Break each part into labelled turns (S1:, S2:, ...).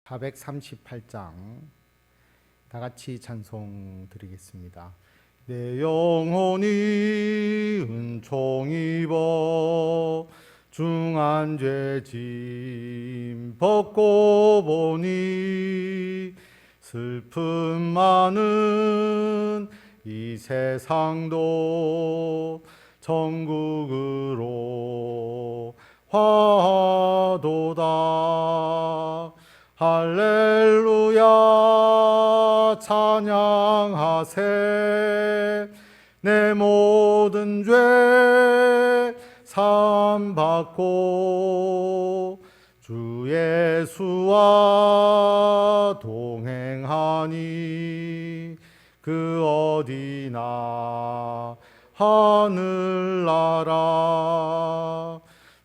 S1: 438장 다 같이 찬송 드리겠습니다. 내 영혼이 은총 입어 중한 죄짐 벗고 보니 슬픔 많은 이 세상도 천국으로 화도다. 할렐루야 찬양하세. 내 모든 죄 사함받고 주 예수와 동행하니 그 어디나 하늘나라.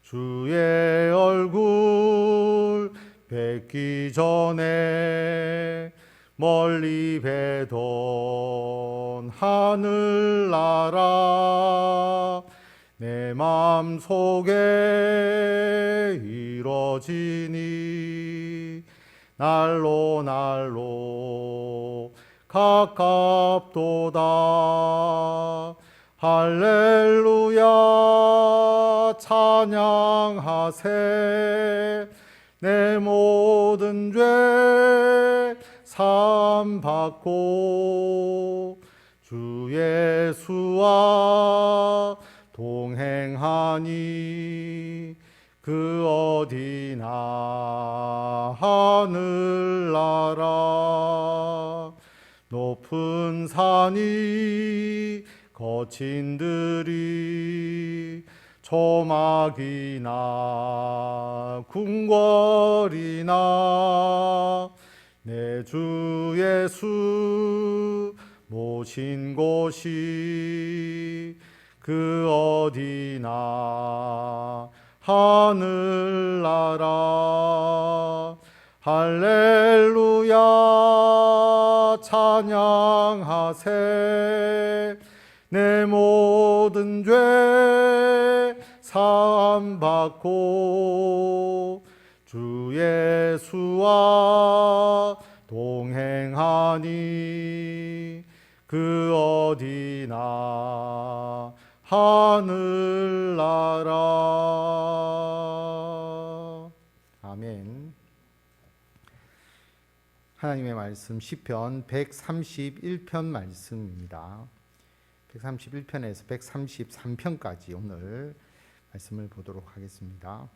S1: 주의 얼굴 뵙기 전에 멀리 뵈던 하늘나라. 내 맘속에 이뤄지니 날로 날로 가깝도다. 할렐루야 찬양하세. 내 모든 죄 사함받고 주 예수와 동행하니 그 어디나 하늘나라. 높은 산이 거친 들이 초막이나 궁궐이나 내 주 예수 모신 곳이 그 어디나 하늘나라. 할렐루야 찬양하세. 내 모든 죄 사함받고 주 예수와 동행하니 그 어디나 하늘나라. 아멘. 하나님의 말씀 시편 131편 말씀입니다. 131편에서 133편까지 오늘 말씀을 보도록 하겠습니다.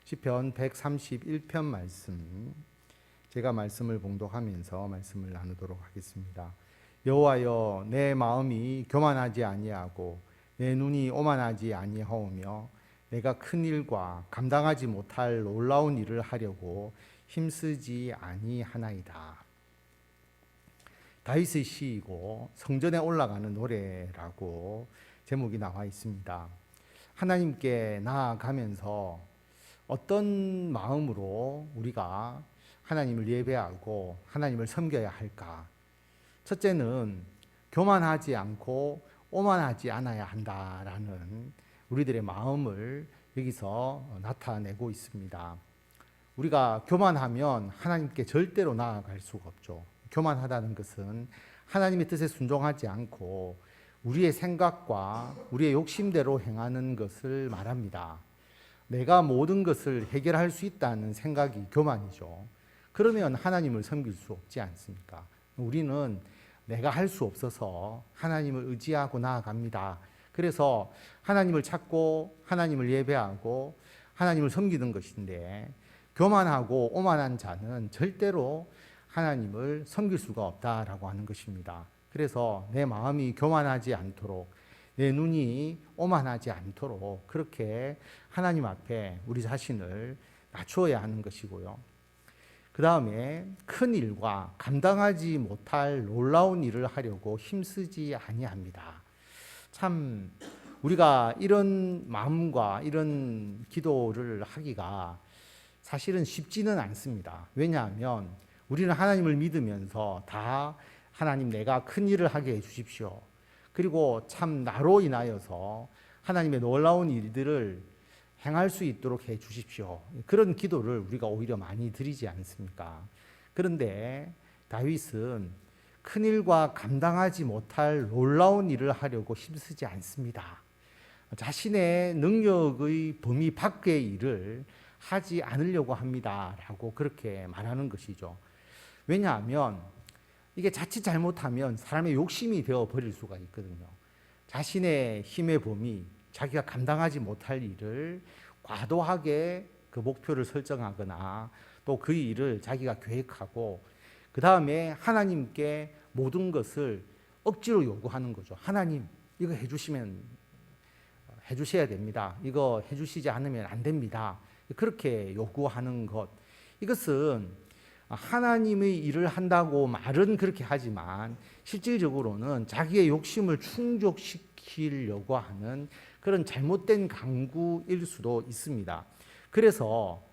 S1: 시편 131편 말씀, 제가 말씀을 봉독하면서 말씀을 나누도록 하겠습니다. 여호와여, 내 마음이 교만하지 아니하고 내 눈이 오만하지 아니하오며 내가 큰 일과 감당하지 못할 놀라운 일을 하려고 힘쓰지 아니하나이다. 다윗의 시이고 성전에 올라가는 노래라고 제목이 나와 있습니다. 하나님께 나아가면서 어떤 마음으로 우리가 하나님을 예배하고 하나님을 섬겨야 할까? 첫째는 교만하지 않고 오만하지 않아야 한다라는 우리들의 마음을 여기서 나타내고 있습니다. 우리가 교만하면 하나님께 절대로 나아갈 수가 없죠. 교만하다는 것은 하나님의 뜻에 순종하지 않고 우리의 생각과 우리의 욕심대로 행하는 것을 말합니다. 내가 모든 것을 해결할 수 있다는 생각이 교만이죠. 그러면 하나님을 섬길 수 없지 않습니까? 우리는 내가 할 수 없어서 하나님을 의지하고 나아갑니다. 그래서 하나님을 찾고 하나님을 예배하고 하나님을 섬기는 것인데, 교만하고 오만한 자는 절대로 하나님을 섬길 수가 없다라고 하는 것입니다. 그래서 내 마음이 교만하지 않도록, 내 눈이 오만하지 않도록 그렇게 하나님 앞에 우리 자신을 낮추어야 하는 것이고요. 그 다음에 큰 일과 감당하지 못할 놀라운 일을 하려고 힘쓰지 아니합니다. 참 우리가 이런 마음과 이런 기도를 하기가 사실은 쉽지는 않습니다. 왜냐하면 우리는 하나님을 믿으면서 다 하나님 내가 큰 일을 하게 해 주십시오. 그리고 참 나로 인하여서 하나님의 놀라운 일들을 행할 수 있도록 해 주십시오. 그런 기도를 우리가 오히려 많이 드리지 않습니까? 그런데 다윗은 큰 일과 감당하지 못할 놀라운 일을 하려고 힘쓰지 않습니다. 자신의 능력의 범위 밖의 일을 하지 않으려고 합니다. 라고 그렇게 말하는 것이죠. 왜냐하면 이게 자칫 잘못하면 사람의 욕심이 되어 버릴 수가 있거든요. 자신의 힘의 범위, 자기가 감당하지 못할 일을 과도하게 그 목표를 설정하거나 또 그 일을 자기가 계획하고 그 다음에 하나님께 모든 것을 억지로 요구하는 거죠. 하나님, 이거 해주셔야 됩니다. 이거 해주시지 않으면 안 됩니다. 그렇게 요구하는 것. 이것은 하나님의 일을 한다고 말은 그렇게 하지만 실질적으로는 자기의 욕심을 충족시키려고 하는 그런 잘못된 강구일 수도 있습니다. 그래서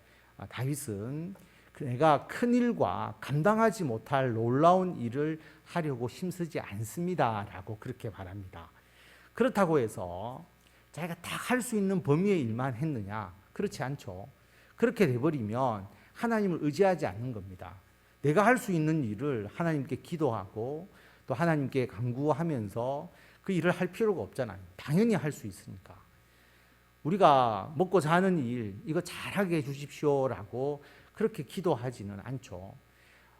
S1: 다윗은 내가 큰 일과 감당하지 못할 놀라운 일을 하려고 힘쓰지 않습니다. 라고 그렇게 말합니다. 그렇다고 해서 자기가 다 할 수 있는 범위의 일만 했느냐? 그렇지 않죠. 그렇게 돼버리면 하나님을 의지하지 않는 겁니다. 내가 할 수 있는 일을 하나님께 기도하고 또 하나님께 간구하면서 그 일을 할 필요가 없잖아요. 당연히 할 수 있으니까. 우리가 먹고 사는 일, 이거 잘하게 해주십시오라고 그렇게 기도하지는 않죠.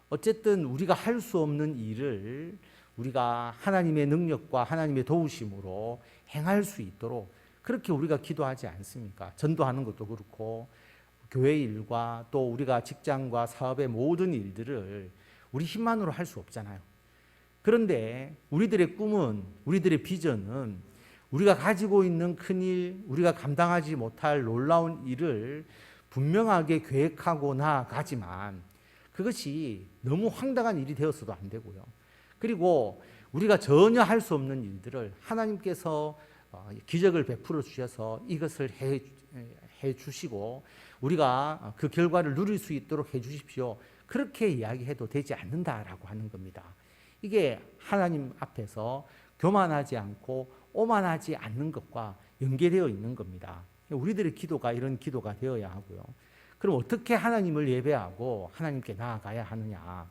S1: 어쨌든 우리가 할 수 없는 일을 우리가 하나님의 능력과 하나님의 도우심으로 행할 수 있도록 그렇게 우리가 기도하지 않습니까? 전도하는 것도 그렇고 교회 일과 또 우리가 직장과 사업의 모든 일들을 우리 힘만으로 할 수 없잖아요. 그런데 우리들의 꿈은, 우리들의 비전은 우리가 가지고 있는 큰 일, 우리가 감당하지 못할 놀라운 일을 분명하게 계획하고 나아가지만 그것이 너무 황당한 일이 되었어도 안 되고요. 그리고 우리가 전혀 할 수 없는 일들을 하나님께서 기적을 베풀어 주셔서 이것을 해 주시고 우리가 그 결과를 누릴 수 있도록 해 주십시오. 그렇게 이야기해도 되지 않는다라고 하는 겁니다. 이게 하나님 앞에서 교만하지 않고 오만하지 않는 것과 연계되어 있는 겁니다. 우리들의 기도가 이런 기도가 되어야 하고요. 그럼 어떻게 하나님을 예배하고 하나님께 나아가야 하느냐?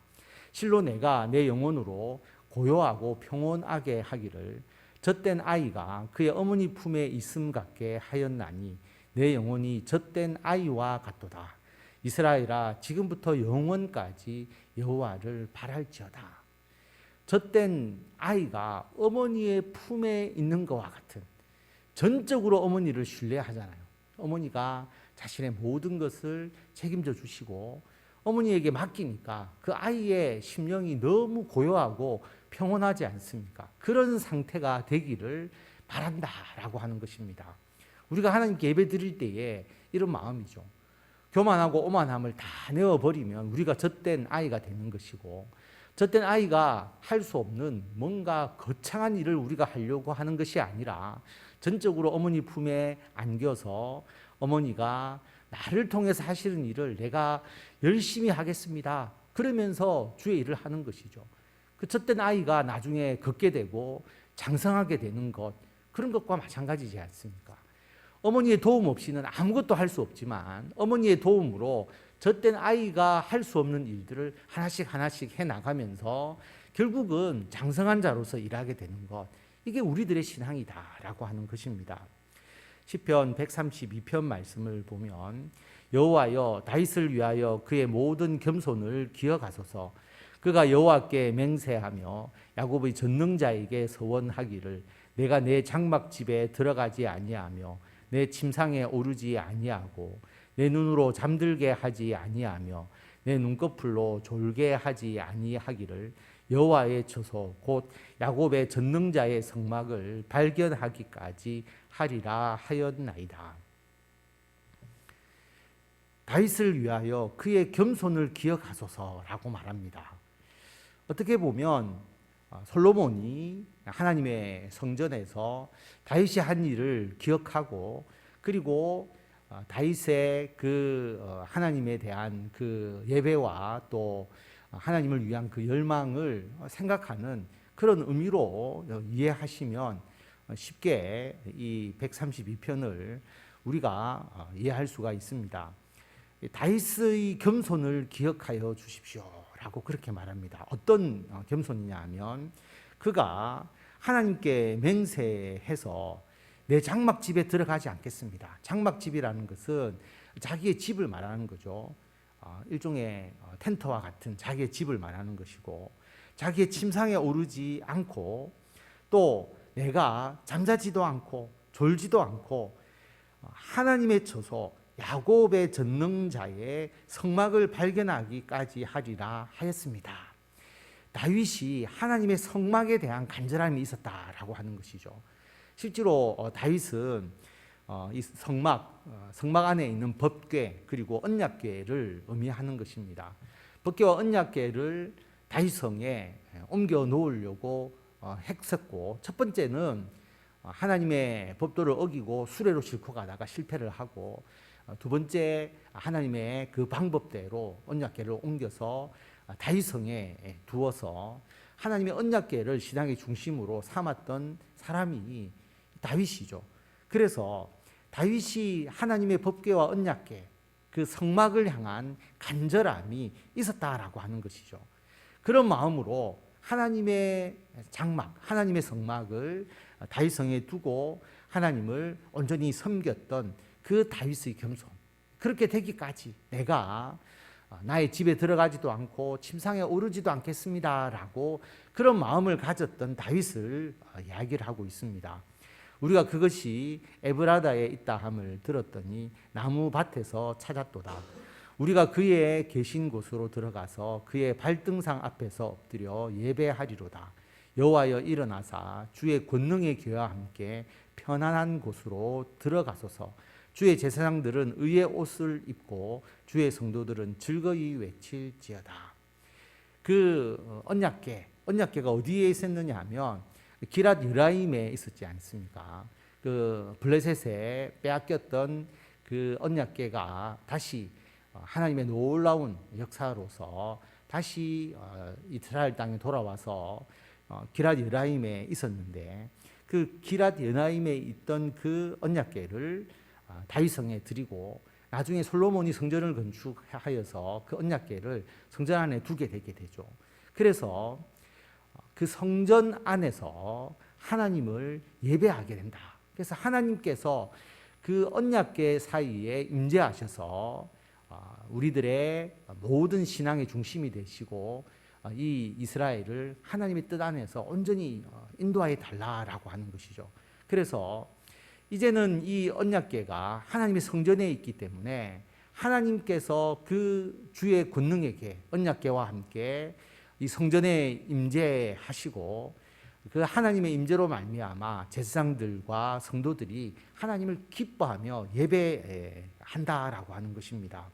S1: 실로 내가 내 영혼으로 고요하고 평온하게 하기를 젖된 아이가 그의 어머니 품에 있음 같게 하였나니 내 영혼이 젖된 아이와 같도다. 이스라엘아, 지금부터 영원까지 여호와를 바랄지어다. 젖된 아이가 어머니의 품에 있는 것과 같은, 전적으로 어머니를 신뢰하잖아요. 어머니가 자신의 모든 것을 책임져 주시고 어머니에게 맡기니까 그 아이의 심령이 너무 고요하고 평온하지 않습니까? 그런 상태가 되기를 바란다라고 하는 것입니다. 우리가 하나님께 예배 드릴 때에 이런 마음이죠. 교만하고 오만함을 다 내어버리면 우리가 젖된 아이가 되는 것이고, 젖된 아이가 할 수 없는 뭔가 거창한 일을 우리가 하려고 하는 것이 아니라 전적으로 어머니 품에 안겨서 어머니가 나를 통해서 하시는 일을 내가 열심히 하겠습니다. 그러면서 주의 일을 하는 것이죠. 그 젖된 아이가 나중에 걷게 되고 장성하게 되는 것, 그런 것과 마찬가지지 않습니까? 어머니의 도움 없이는 아무것도 할 수 없지만 어머니의 도움으로 젖된 아이가 할 수 없는 일들을 하나씩 해나가면서 결국은 장성한 자로서 일하게 되는 것, 이게 우리들의 신앙이다라고 하는 것입니다. 시편 132편 말씀을 보면 여호와여, 다윗을 위하여 그의 모든 겸손을 기억하소서. 그가 여호와께 맹세하며 야곱의 전능자에게 서원하기를 내가 내 장막집에 들어가지 아니하며 내 침상에 오르지 아니하고 내 눈으로 잠들게 하지 아니하며 내 눈꺼풀로 졸게 하지 아니하기를 여호와의 처소 곧 야곱의 전능자의 성막을 발견하기까지 하리라 하였나이다. 다윗을 위하여 그의 겸손을 기억하소서라고 말합니다. 어떻게 보면 솔로몬이 하나님의 성전에서 다윗이 한 일을 기억하고, 그리고 다윗의 그 하나님에 대한 그 예배와 또 하나님을 위한 그 열망을 생각하는 그런 의미로 이해하시면 쉽게 이 132편을 우리가 이해할 수가 있습니다. 다윗의 겸손을 기억하여 주십시오라고 그렇게 말합니다. 어떤 겸손이냐 하면 그가 하나님께 맹세해서 내 장막집에 들어가지 않겠습니다. 장막집이라는 것은 자기의 집을 말하는 거죠. 일종의 텐트와 같은 자기의 집을 말하는 것이고, 자기의 침상에 오르지 않고 또 내가 잠자지도 않고 졸지도 않고 하나님의 처소 야곱의 전능자의 성막을 발견하기까지 하리라 하였습니다. 다윗이 하나님의 성막에 대한 간절함이 있었다라고 하는 것이죠. 실제로 다윗은 이 성막 안에 있는 법궤 그리고 언약궤를 의미하는 것입니다. 법궤와 언약궤를 다윗성에 옮겨 놓으려고 했었고, 첫 번째는 하나님의 법도를 어기고 수레로 싣고 가다가 실패를 하고, 두 번째 하나님의 그 방법대로 언약궤를 옮겨서 다윗성에 두어서 하나님의 언약궤를 신앙의 중심으로 삼았던 사람이 다윗이죠. 그래서 다윗이 하나님의 법궤와 언약궤 그 성막을 향한 간절함이 있었다라고 하는 것이죠. 그런 마음으로 하나님의 장막, 하나님의 성막을 다윗성에 두고 하나님을 온전히 섬겼던 그 다윗의 겸손, 그렇게 되기까지 내가 나의 집에 들어가지도 않고 침상에 오르지도 않겠습니다라고 그런 마음을 가졌던 다윗을 이야기를 하고 있습니다. 우리가 그것이 에브라다에 있다 함을 들었더니 나무 밭에서 찾았도다. 우리가 그의 계신 곳으로 들어가서 그의 발등상 앞에서 엎드려 예배하리로다. 여호와여 일어나사 주의 권능의 기와 함께 편안한 곳으로 들어가소서. 주의 제사장들은 의의 옷을 입고 주의 성도들은 즐거이 외칠지어다. 그 언약궤가 어디에 있었느냐 하면 기랏 여라임에 있었지 않습니까? 그 블레셋에 빼앗겼던 그 언약궤가 다시 하나님의 놀라운 역사로서 다시 이스라엘 땅에 돌아와서 기랏 여라임에 있었는데, 그 기랏 여라임에 있던 그 언약궤를 다윗성에 드리고 나중에 솔로몬이 성전을 건축하여서 그 언약궤를 성전 안에 두게 되게 되죠. 그래서 그 성전 안에서 하나님을 예배하게 된다. 그래서 하나님께서 그 언약궤 사이에 임재하셔서 우리들의 모든 신앙의 중심이 되시고 이 이스라엘을 하나님의 뜻 안에서 온전히 인도하여 달라라고 하는 것이죠. 그래서 이제는 이 언약궤가 하나님의 성전에 있기 때문에 하나님께서 그 주의 권능의 궤 언약궤와 함께 이 성전에 임재하시고, 그 하나님의 임재로 말미암아 제사장들과 성도들이 하나님을 기뻐하며 예배한다라고 하는 것입니다.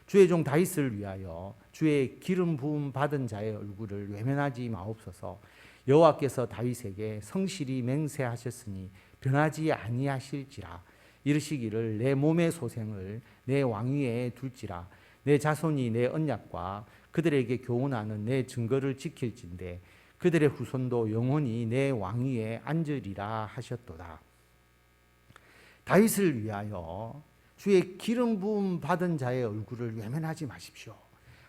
S1: 주의 종 다윗을 위하여 주의 기름 부음 받은 자의 얼굴을 외면하지 마옵소서. 여호와께서 다윗에게 성실히 맹세하셨으니 변하지 아니하실지라. 이르시기를 내 몸의 소생을 내 왕위에 둘지라. 내 자손이 내 언약과 그들에게 교훈하는 내 증거를 지킬진대 그들의 후손도 영원히 내 왕위에 앉으리라 하셨도다. 다윗을 위하여 주의 기름 부음 받은 자의 얼굴을 외면하지 마십시오.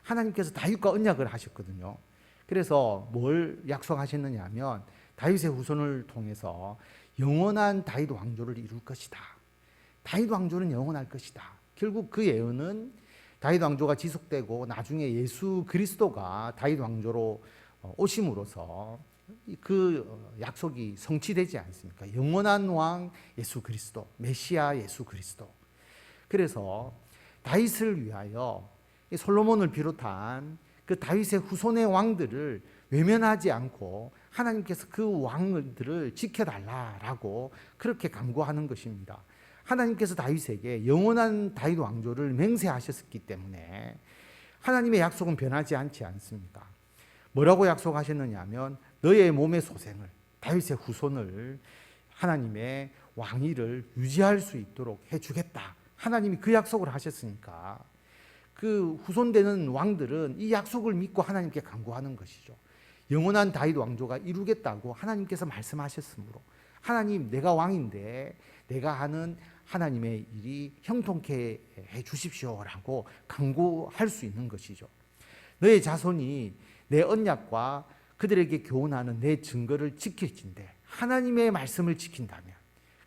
S1: 하나님께서 다윗과 언약을 하셨거든요. 그래서 뭘 약속하셨느냐 하면 다윗의 후손을 통해서 영원한 다윗 왕조를 이룰 것이다. 다윗 왕조는 영원할 것이다. 결국 그 예언은 다윗 왕조가 지속되고 나중에 예수 그리스도가 다윗 왕조로 오심으로써 그 약속이 성취되지 않습니까? 영원한 왕 예수 그리스도, 메시아 예수 그리스도. 그래서 다윗을 위하여 솔로몬을 비롯한 그 다윗의 후손의 왕들을 외면하지 않고 하나님께서 그 왕들을 지켜달라라고 그렇게 간구하는 것입니다. 하나님께서 다윗에게 영원한 다윗 왕조를 맹세하셨기 때문에 하나님의 약속은 변하지 않지 않습니까? 뭐라고 약속하셨느냐 하면 너의 몸의 소생을, 다윗의 후손을 하나님의 왕위를 유지할 수 있도록 해주겠다. 하나님이 그 약속을 하셨으니까 그 후손되는 왕들은 이 약속을 믿고 하나님께 간구하는 것이죠. 영원한 다윗 왕조가 이루겠다고 하나님께서 말씀하셨으므로 하나님, 내가 왕인데 내가 하는 하나님의 일이 형통케 해 주십시오라고 간구할 수 있는 것이죠. 너의 자손이 내 언약과 그들에게 교훈하는 내 증거를 지킬진대 하나님의 말씀을 지킨다면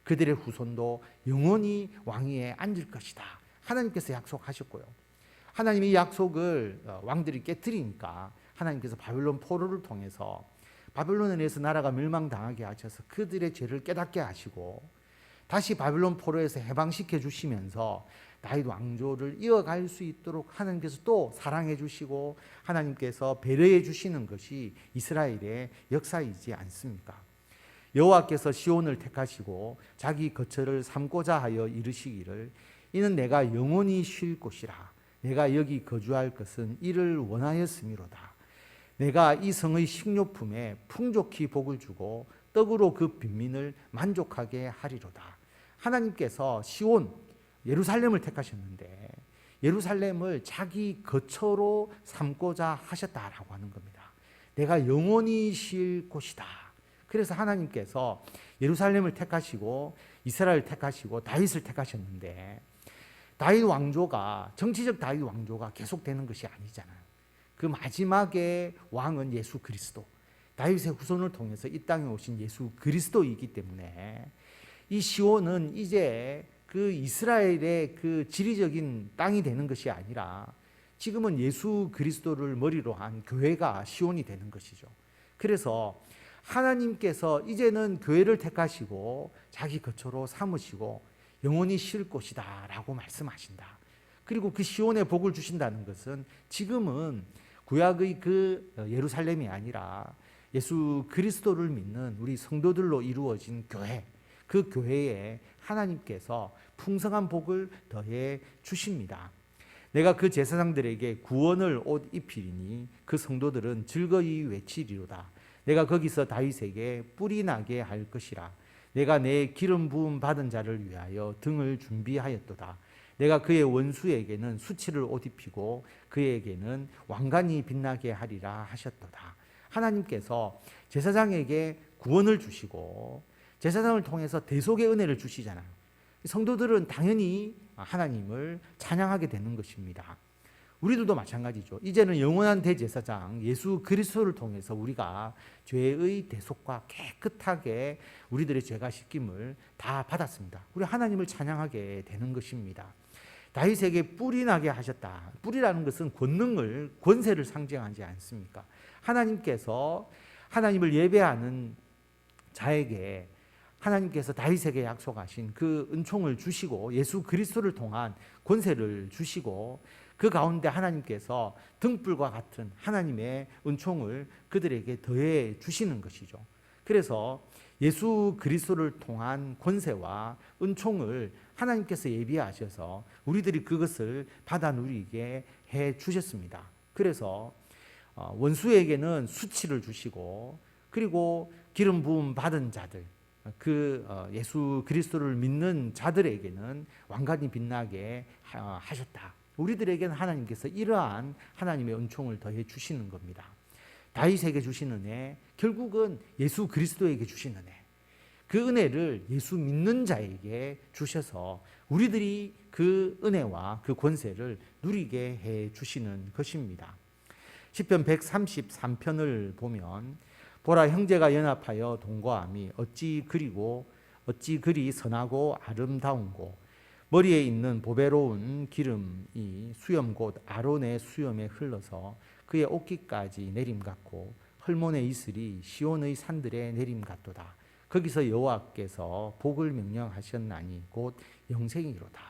S1: 그들의 후손도 영원히 왕위에 앉을 것이다. 하나님께서 약속하셨고요. 하나님이 약속을 왕들이 깨뜨리니까 하나님께서 바벨론 포로를 통해서 바벨론에 의해서 나라가 멸망당하게 하셔서 그들의 죄를 깨닫게 하시고 다시 바벨론 포로에서 해방시켜 주시면서 다윗 왕조를 이어갈 수 있도록 하나님께서 또 사랑해 주시고 하나님께서 배려해 주시는 것이 이스라엘의 역사이지 않습니까? 여호와께서 시온을 택하시고 자기 거처를 삼고자 하여 이르시기를 이는 내가 영원히 쉴 곳이라 내가 여기 거주할 것은 이를 원하였음이로다. 내가 이 성의 식료품에 풍족히 복을 주고 떡으로 그 빈민을 만족하게 하리로다. 하나님께서 시온 예루살렘을 택하셨는데 예루살렘을 자기 거처로 삼고자 하셨다라고 하는 겁니다. 내가 영원히 쉴 곳이다. 그래서 하나님께서 예루살렘을 택하시고 이스라엘을 택하시고 다윗을 택하셨는데 다윗 왕조가 정치적 다윗 왕조가 계속되는 것이 아니잖아요. 그 마지막의 왕은 예수 그리스도, 다윗의 후손을 통해서 이 땅에 오신 예수 그리스도이기 때문에 이 시온은 이제 그 이스라엘의 그 지리적인 땅이 되는 것이 아니라 지금은 예수 그리스도를 머리로 한 교회가 시온이 되는 것이죠. 그래서 하나님께서 이제는 교회를 택하시고 자기 거처로 삼으시고 영원히 쉴 곳이다 라고 말씀하신다. 그리고 그 시온에 복을 주신다는 것은 지금은 구약의 그 예루살렘이 아니라 예수 그리스도를 믿는 우리 성도들로 이루어진 교회, 그 교회에 하나님께서 풍성한 복을 더해 주십니다. 내가 그 제사장들에게 구원을 옷 입히리니 그 성도들은 즐거이 외치리로다. 내가 거기서 다윗에게 뿔이 나게 할 것이라. 내가 내 기름 부음 받은 자를 위하여 등을 준비하였도다. 내가 그의 원수에게는 수치를 옷 입히고 그에게는 왕관이 빛나게 하리라 하셨도다. 하나님께서 제사장에게 구원을 주시고 제사장을 통해서 대속의 은혜를 주시잖아요. 성도들은 당연히 하나님을 찬양하게 되는 것입니다. 우리들도 마찬가지죠. 이제는 영원한 대제사장 예수 그리스도를 통해서 우리가 죄의 대속과 깨끗하게 우리들의 죄가 씻김을 다 받았습니다. 우리 하나님을 찬양하게 되는 것입니다. 다윗에게 뿔이 나게 하셨다. 뿔이라는 것은 권능을, 권세를 상징하지 않습니까? 하나님께서 하나님을 예배하는 자에게 하나님께서 다윗에게 약속하신 그 은총을 주시고 예수 그리스도를 통한 권세를 주시고 그 가운데 하나님께서 등불과 같은 하나님의 은총을 그들에게 더해 주시는 것이죠. 그래서 예수 그리스도를 통한 권세와 은총을 하나님께서 예비하셔서 우리들이 그것을 받아 누리게 해 주셨습니다. 그래서 원수에게는 수치를 주시고 그리고 기름 부음 받은 자들, 예수 그리스도를 믿는 자들에게는 왕관이 빛나게 하셨다. 우리들에게는 하나님께서 이러한 하나님의 은총을 더해 주시는 겁니다. 다윗에게 주신 은혜, 결국은 예수 그리스도에게 주신 은혜, 그 은혜를 예수 믿는 자에게 주셔서 우리들이 그 은혜와 그 권세를 누리게 해 주시는 것입니다. 시편 133편을 보면 보라, 형제가 연합하여 동거함이 어찌 그리 선하고 아름다운고, 머리에 있는 보배로운 기름이 수염 곧 아론의 수염에 흘러서 그의 옷깃까지 내림 같고 헐몬의 이슬이 시온의 산들에 내림 같도다. 거기서 여호와께서 복을 명령하셨나니 곧 영생이로다.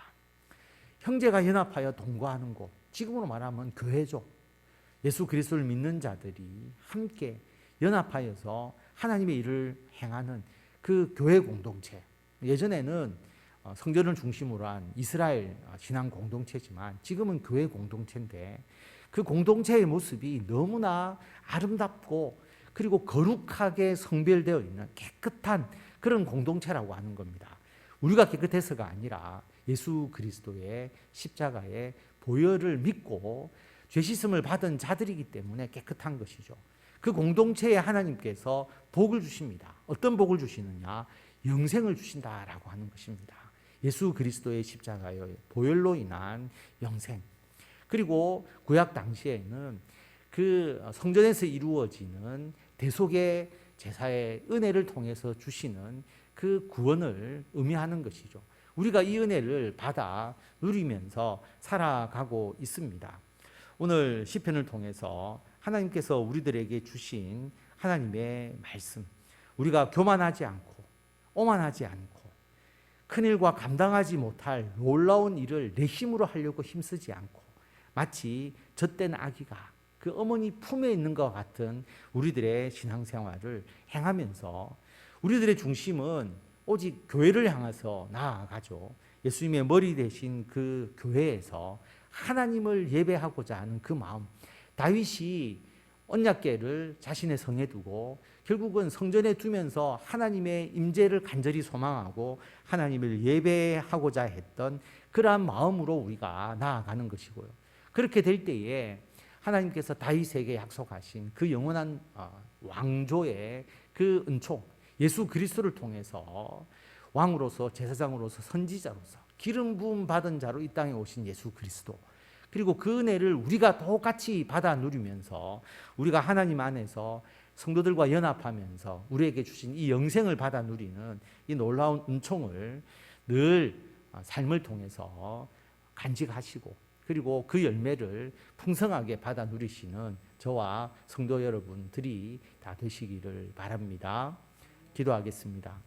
S1: 형제가 연합하여 동거하는 곳, 지금으로 말하면 교회죠. 예수 그리스도를 믿는 자들이 함께 연합하여서 하나님의 일을 행하는 그 교회 공동체. 예전에는 성전을 중심으로 한 이스라엘 신앙 공동체지만 지금은 교회 공동체인데 그 공동체의 모습이 너무나 아름답고 그리고 거룩하게 성별되어 있는 깨끗한 그런 공동체라고 하는 겁니다. 우리가 깨끗해서가 아니라 예수 그리스도의 십자가의 보혈을 믿고 죄 씻음을 받은 자들이기 때문에 깨끗한 것이죠. 그 공동체에 하나님께서 복을 주십니다. 어떤 복을 주시느냐? 영생을 주신다라고 하는 것입니다. 예수 그리스도의 십자가의 보혈로 인한 영생. 그리고 구약 당시에는 그 성전에서 이루어지는 대속의 제사의 은혜를 통해서 주시는 그 구원을 의미하는 것이죠. 우리가 이 은혜를 받아 누리면서 살아가고 있습니다. 오늘 시편을 통해서 하나님께서 우리들에게 주신 하나님의 말씀, 우리가 교만하지 않고 오만하지 않고 큰일과 감당하지 못할 놀라운 일을 내 힘으로 하려고 힘쓰지 않고 마치 젖된 아기가 그 어머니 품에 있는 것 같은 우리들의 신앙생활을 행하면서 우리들의 중심은 오직 교회를 향해서 나아가죠. 예수님의 머리 대신 그 교회에서 하나님을 예배하고자 하는 그 마음. 다윗이 언약궤를 자신의 성에 두고 결국은 성전에 두면서 하나님의 임재를 간절히 소망하고 하나님을 예배하고자 했던 그러한 마음으로 우리가 나아가는 것이고요. 그렇게 될 때에 하나님께서 다윗에게 약속하신 그 영원한 왕조의 그 은총, 예수 그리스도를 통해서 왕으로서 제사장으로서 선지자로서 기름 부음 받은 자로 이 땅에 오신 예수 그리스도, 그리고 그 은혜를 우리가 똑같이 받아 누리면서 우리가 하나님 안에서 성도들과 연합하면서 우리에게 주신 이 영생을 받아 누리는 이 놀라운 은총을 늘 삶을 통해서 간직하시고 그리고 그 열매를 풍성하게 받아 누리시는 저와 성도 여러분들이 다 되시기를 바랍니다. 기도하겠습니다.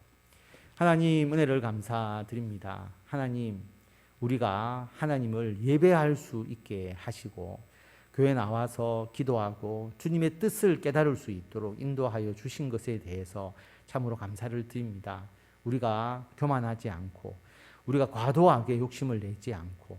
S1: 하나님 은혜를 감사드립니다. 하나님, 우리가 하나님을 예배할 수 있게 하시고 교회 나와서 기도하고 주님의 뜻을 깨달을 수 있도록 인도하여 주신 것에 대해서 참으로 감사를 드립니다. 우리가 교만하지 않고 우리가 과도하게 욕심을 내지 않고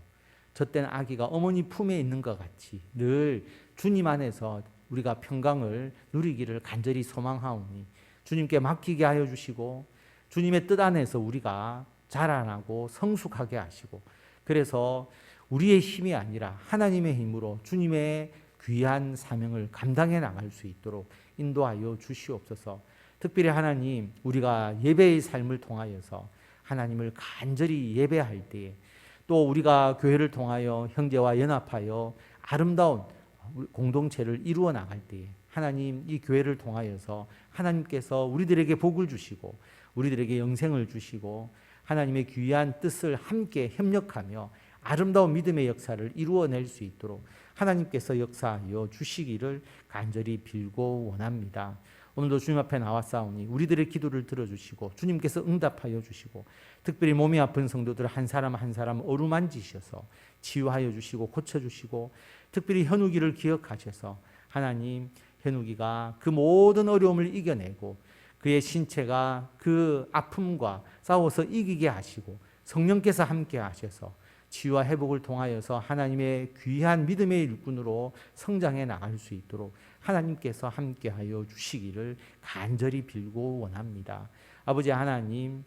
S1: 젖된 아기가 어머니 품에 있는 것 같이 늘 주님 안에서 우리가 평강을 누리기를 간절히 소망하오니 주님께 맡기게 하여 주시고 주님의 뜻 안에서 우리가 자라나고 성숙하게 하시고 그래서 우리의 힘이 아니라 하나님의 힘으로 주님의 귀한 사명을 감당해 나갈 수 있도록 인도하여 주시옵소서. 특별히 하나님, 우리가 예배의 삶을 통하여서 하나님을 간절히 예배할 때에 또 우리가 교회를 통하여 형제와 연합하여 아름다운 공동체를 이루어 나갈 때에 하나님, 이 교회를 통하여서 하나님께서 우리들에게 복을 주시고 우리들에게 영생을 주시고 하나님의 귀한 뜻을 함께 협력하며 아름다운 믿음의 역사를 이루어낼 수 있도록 하나님께서 역사하여 주시기를 간절히 빌고 원합니다. 오늘도 주님 앞에 나왔사오니 우리들의 기도를 들어주시고 주님께서 응답하여 주시고 특별히 몸이 아픈 성도들 한 사람 한 사람 어루만지셔서 치유하여 주시고 고쳐주시고 특별히 현욱이를 기억하셔서 하나님, 현욱이가 그 모든 어려움을 이겨내고 그의 신체가 그 아픔과 싸워서 이기게 하시고 성령께서 함께 하셔서 치유와 회복을 통하여서 하나님의 귀한 믿음의 일꾼으로 성장해 나갈 수 있도록 하나님께서 함께하여 주시기를 간절히 빌고 원합니다. 아버지 하나님,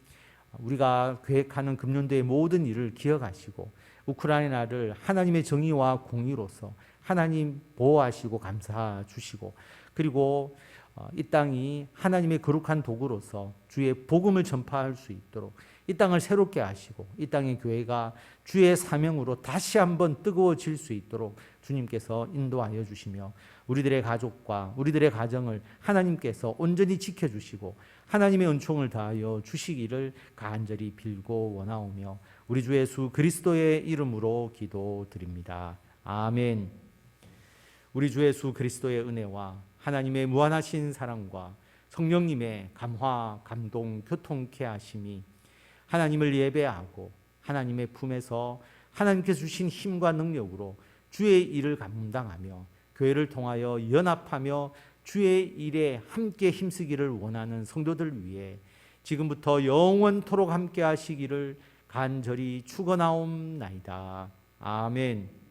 S1: 우리가 계획하는 금년도의 모든 일을 기억하시고 우크라이나를 하나님의 정의와 공의로서 하나님 보호하시고 감싸 주시고 그리고 이 땅이 하나님의 거룩한 도구로서 주의 복음을 전파할 수 있도록 이 땅을 새롭게 하시고 이 땅의 교회가 주의 사명으로 다시 한번 뜨거워질 수 있도록 주님께서 인도하여 주시며 우리들의 가족과 우리들의 가정을 하나님께서 온전히 지켜주시고 하나님의 은총을 다하여 주시기를 간절히 빌고 원하오며 우리 주 예수 그리스도의 이름으로 기도드립니다. 아멘. 우리 주 예수 그리스도의 은혜와 하나님의 무한하신 사랑과 성령님의 감화, 감동, 교통케 하심이 하나님을 예배하고 하나님의 품에서 하나님께서 주신 힘과 능력으로 주의 일을 감당하며 교회를 통하여 연합하며 주의 일에 함께 힘쓰기를 원하는 성도들 위해 지금부터 영원토록 함께 하시기를 간절히 축원하옵나이다. 아멘.